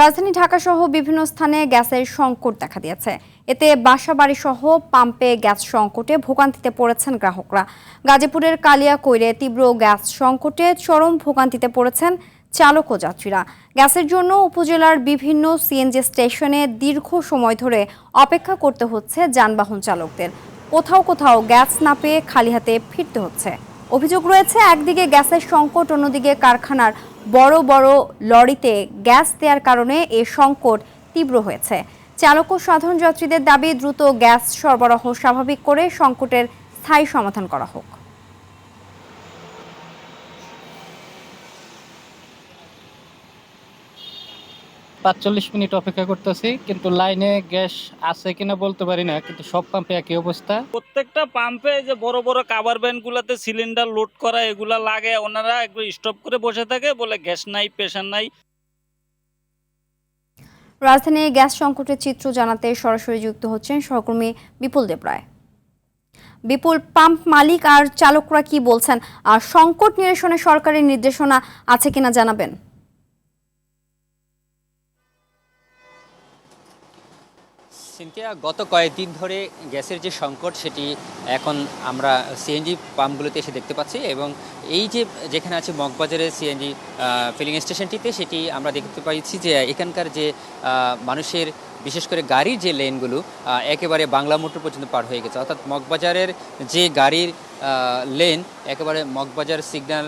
রাজধানী ঢাকা সহ বিভিন্ন স্থানে গ্যাসের সংকট দেখা দিয়েছে। এতে বাসাবাড়ি সহ পাম্পে গ্যাস সংকটে ভোগান্তিতে পড়েছেন গ্রাহকরা। গাজীপুরের কালিয়াকৈরে তীব্র গ্যাস সংকটে চরম ভোগান্তিতে পড়েছেন চালক ও যাত্রীরা। গ্যাসের জন্য উপজেলার বিভিন্ন সিএনজি স্টেশনে দীর্ঘ সময় ধরে অপেক্ষা করতে হচ্ছে যানবাহন চালকদের। কোথাও কোথাও গ্যাস না পেয়ে খালি হাতে ফিরতে হচ্ছে। অভিযোগ রয়েছে, একদিকে গ্যাসের সংকট, অন্যদিকে কারখানার বড় বড় লরিতে গ্যাস দেওয়ার কারণে এ সংকট তীব্র হয়েছে। চালক ও সাধারণ যাত্রীদের দাবি, দ্রুত গ্যাস সরবরাহ স্বাভাবিক করে সংকটের স্থায়ী সমাধান করা হোক। ৪৫ মিনিট অপেক্ষা করতেছি, কিন্তু লাইনে গ্যাস আছে কিনা বলতে পারি না, কিন্তু সব পাম্পে একই অবস্থা। প্রত্যেকটা পাম্পে যে বড় বড় কাভার ভ্যান গুলাতে সিলিন্ডার লোড করা এগুলা লাগে, ওনারা একটু স্টপ করে বসে থাকে, বলে গ্যাস নাই, প্রেশার নাই। রাজধানী গ্যাস সংকটের চিত্র জানাতে সরাসরি যুক্ত হচ্ছেন সহকর্মী বিপুল দেব রায়। বিপুল, পাম্প মালিক আর চালকরা কি বলছেন, আর সংকট নিরসনে সরকারের নির্দেশনা আছে কিনা জানাবেন। সিনথিয়া, গত কয়েকদিন ধরে গ্যাসের যে সংকট সেটি এখন আমরা সিএনজি পাম্পগুলোতে এসে দেখতে পাচ্ছি, এবং এই যে যেখানে আছে মগবাজারের সিএনজি ফিলিং স্টেশনটিতে, সেটি আমরা দেখতে পাচ্ছি যে এখানকার যে মানুষের বিশেষ করে গাড়ির যে লেনগুলো একেবারে বাংলা মোটর পর্যন্ত পার হয়ে গেছে। অর্থাৎ মগবাজারের যে গাড়ির লেন একেবারে মগবাজার সিগন্যাল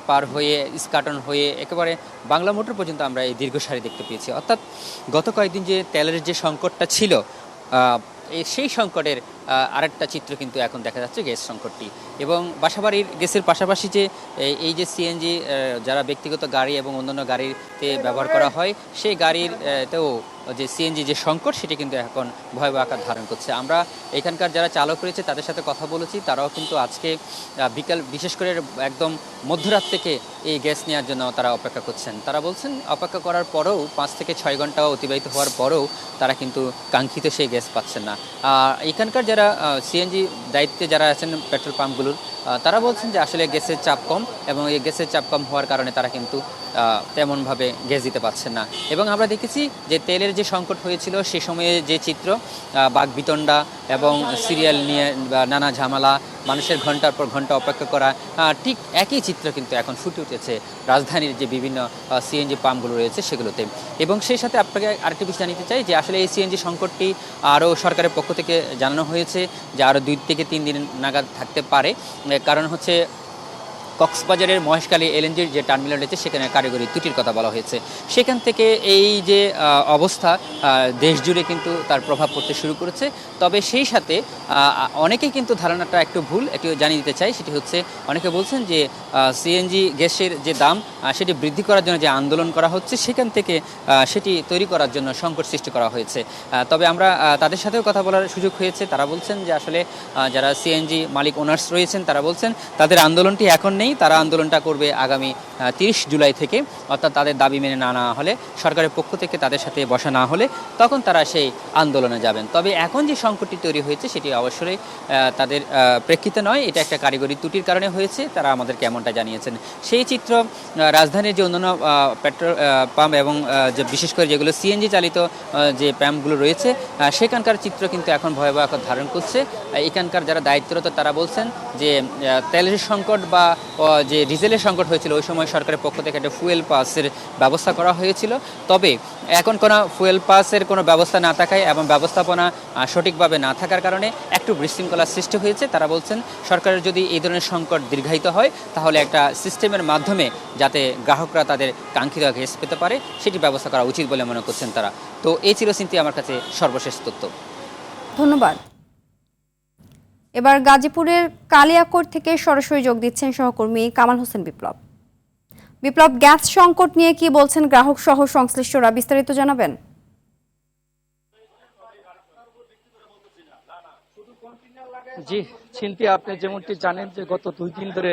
পার হয়ে ইস্কাটন হয়ে একেবারে বাংলা মোটর পর্যন্ত আমরা এই দীর্ঘ সারি দেখতে পেয়েছি। অর্থাৎ গত কয়েকদিন যে তেলের যে সংকটটা ছিল, সেই সংকটের আরেকটা চিত্র কিন্তু এখন দেখা যাচ্ছে গ্যাস সংকটটি। এবং বাসাবাড়ির গ্যাসের পাশাপাশি যে এই যে সিএনজি যারা ব্যক্তিগত গাড়ি এবং অন্যান্য গাড়িতে ব্যবহার করা হয়, সেই গাড়ির তেও যে সিএনজি যে সংকট সেটি কিন্তু এখন ভয়াবহ আকার ধারণ করছে। আমরা এখানকার যারা চালক রয়েছে তাদের সাথে কথা বলেছি, তারাও কিন্তু আজকে বিকাল বিশেষ করে একদম মধ্যরাত থেকে এই গ্যাস নেওয়ার জন্য তারা অপেক্ষা করছেন। তারা বলছেন অপেক্ষা করার পরেও 5 থেকে 6 ঘন্টা অতিবাহিত হওয়ার পরেও তারা কিন্তু কাঙ্ক্ষিত সেই গ্যাস পাচ্ছেন না। এখানকার যারা সিএনজি দায়িত্বে যারা আছেন পেট্রোল পাম্পগুলোর, তারা বলছেন যে আসলে গ্যাসের চাপ কম, এবং এই গ্যাসের চাপ কম হওয়ার কারণে তারা কিন্তু তেমনভাবে গ্যাস দিতে পারছেন না। এবং আমরা দেখেছি যে তেলের যে সংকট হয়েছিল সে সময়ে যে চিত্র, বাকবিতণ্ডা এবং সিরিয়াল নিয়ে নানা ঝামেলা, মানুষের ঘন্টার পর ঘন্টা অপেক্ষা করা, ঠিক একই চিত্র কিন্তু এখন ফুটে উঠেছে রাজধানীর যে বিভিন্ন সিএনজি পাম্পগুলো রয়েছে সেগুলোতে। এবং সেই সাথে আপনাকে আরেকটি বিষয় জানিতে চাই যে আসলে এই সিএনজি সংকটটি আরও সরকারের পক্ষ থেকে জানানো হয়েছে যে আরও 2 থেকে 3 দিন নাগাদ থাকতে পারে। কারণ হচ্ছে কক্সবাজারের মহেশখালী এলএনজির যে টার্মিনাল রয়েছে সেখানে কারিগরি ত্রুটির কথা বলা হয়েছে। সেখান থেকে এই যে অবস্থা দেশ জুড়ে কিন্তু তার প্রভাব পড়তে শুরু করেছে। তবে সেই সাথে অনেকেই কিন্তু ধারণাটা একটু ভুল, একটু জানিয়ে দিতে চাই। সেটি হচ্ছে, অনেকে বলছেন যে সিএনজি গ্যাসের যে দাম সেটি বৃদ্ধি করার জন্য যে আন্দোলন করা হচ্ছে, সেখান থেকে সেটি তৈরি করার জন্য সংকট সৃষ্টি করা হয়েছে। তবে আমরা তাদের সাথেও কথা বলার সুযোগ হয়েছে। তারা বলছেন যে আসলে যারা সিএনজি মালিক ওনার্স রয়েছেন তারা বলছেন তাদের আন্দোলনটি এখন নেই, তারা আন্দোলনটা করবে আগামী 30 জুলাই থেকে। অর্থাৎ তাদের দাবি মেনে না নেওয়া হলে, সরকারের পক্ষ থেকে তাদের সাথে বসা না হলে, তখন তারা সেই আন্দোলনে যাবেন। তবে এখন যে সংকটটি তৈরি হয়েছে সেটি অবশ্যই তাদের প্রেক্ষিতে নয়, এটা একটা কারিগরি ত্রুটির কারণে হয়েছে, তারা আমাদেরকে এমনটা জানিয়েছেন। সেই চিত্র রাজধানীর যে অন্যান্য পেট্রোল পাম্প এবং যে বিশেষ করে যেগুলো সিএনজি চালিত যে পাম্পগুলো রয়েছে সেখানকার চিত্র কিন্তু এখন ভয়াবহ আকার ধারণ করছে। এখানকার যারা দায়িত্বরত তারা বলছেন যে তেলের সংকট বা যে ডিজেলের সংকট হয়েছিল ওই সময় সরকারের পক্ষ থেকে একটা ফুয়েল পাসের ব্যবস্থা করা হয়েছিল। তবে এখন কোনো ফুয়েল পাসের কোনো ব্যবস্থা না থাকায় এবং ব্যবস্থাপনা সঠিকভাবে না থাকার কারণে একটু বিশৃঙ্খলার সৃষ্টি হয়েছে। তারা বলছেন সরকারের যদি এই ধরনের সংকট দীর্ঘায়িত হয় তাহলে একটা সিস্টেমের মাধ্যমে যাতে গ্রাহকরা তাদের কাঙ্ক্ষিত গ্যাস পেতে পারে সেটি ব্যবস্থা করা উচিত বলে মনে করছেন তারা। তো এই ছিল সিনথিয়া আমার কাছে সর্বশেষ তথ্য। ধন্যবাদ। এবার গাজীপুরের কালিয়াকৈর থেকে সরাসরি যোগ দিচ্ছেন সহকর্মী কামাল হোসেন বিপ্লব। বিপ্লব, গ্যাস সংকট নিয়ে কি বলছেন গ্রাহক সহ সংশ্লিষ্টরা, বিস্তারিত জানাবেন। জি ছিনতাই আপনি যেমনটি জানেন যে গত 2 দিন ধরে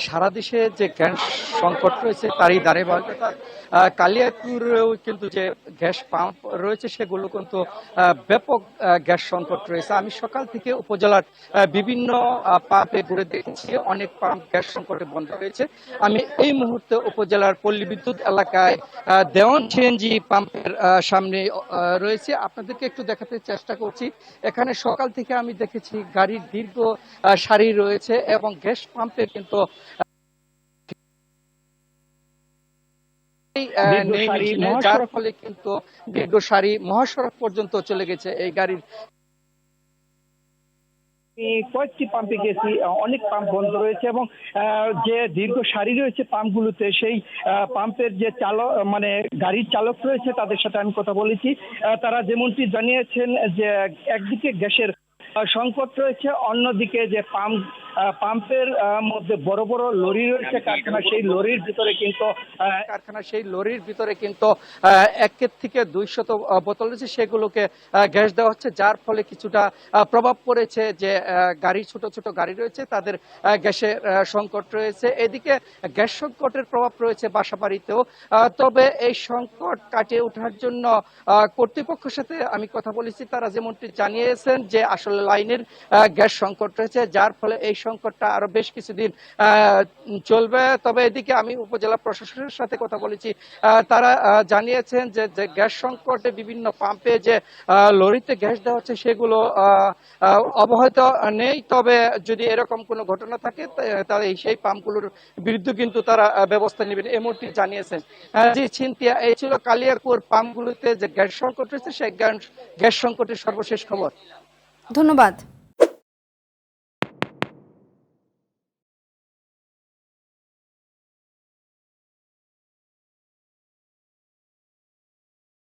সারা দেশে যে গ্যাস সংকট রয়েছে তারই ধারাবাহিকতা কালিয়াকুরেও কিন্তু যে গ্যাস পাম্প রয়েছে সেগুলো কিন্তু ব্যাপক গ্যাস সংকট রয়েছে। আমি সকাল থেকে উপজেলার বিভিন্ন পাম্পে ঘুরে দেখেছি, অনেক পাম্প গ্যাস সংকটে বন্ধ হয়েছে। আমি এই মুহূর্তে উপজেলার পল্লী বিদ্যুৎ এলাকায় দেওয়ান সিএনজি পাম্পের সামনে রয়েছে, আপনাদেরকে একটু দেখাতে চেষ্টা করছি। এখানে সকাল থেকে আমি দেখেছি গাড়ির দীর্ঘ সারি রয়েছে এবং গ্যাস পাম্পে কিন্তু যার ফলে কিন্তু দীর্ঘ সারি মহাসড়ক পর্যন্ত চলে গেছে এই গাড়ির। কয়েকটি পাম্পে গেছি, অনেক পাম্প বন্ধ রয়েছে এবং যে দীর্ঘ সারি রয়েছে পাম্পগুলোতে সেই পাম্পের যে চালক মানে গাড়ির চালক রয়েছে তাদের সাথে আমি কথা বলেছি। তারা যেমনটি জানিয়েছেন যে একদিকে গ্যাসের সংকট রয়েছে, অন্যদিকে যে পাম্পের মধ্যে বড় বড় লরি রয়েছে কারখানা, সেই লরির ভিতরে কিন্তু 1 থেকে 200 বোতল রয়েছে, সেগুলোকে গ্যাস দেওয়া হচ্ছে, যার ফলে কিছুটা প্রভাব পড়েছে যে গাড়ি ছোট ছোট গাড়ি রয়েছে তাদের গ্যাসের সংকট রয়েছে। এদিকে গ্যাস সংকটের প্রভাব রয়েছে বাসাবাড়িতেও। তবে এই সংকট কাটিয়ে ওঠার জন্য কর্তৃপক্ষের সাথে আমি কথা বলেছি, তারা যেমনটি জানিয়েছেন যে আসলে লাইনের গ্যাস সংকট রয়েছে, যার ফলে এই সংকটটা আরো বেশ কিছুদিন চলবে। তবে এদিকে আমি উপজেলা প্রশাসনের সাথে কথা বলেছি, তারা জানিয়েছেন যে গ্যাস সংকটে বিভিন্ন পাম্পে যে লরিতে গ্যাস দেওয়া হচ্ছে সেগুলো অবহিত নেই। তবে যদি এরকম কোনো ঘটনা থাকে তাহলে সেই পাম্পগুলোর বিরুদ্ধে কিন্তু তারা ব্যবস্থা নেবেন এমনটি জানিয়েছেন। জি ছিনতিয়া, এই ছিল কালিয়াকুর পাম্পগুলোতে যে গ্যাস সংকট রয়েছে সেই গ্যাস সংকটের সর্বশেষ খবর। ধন্যবাদ।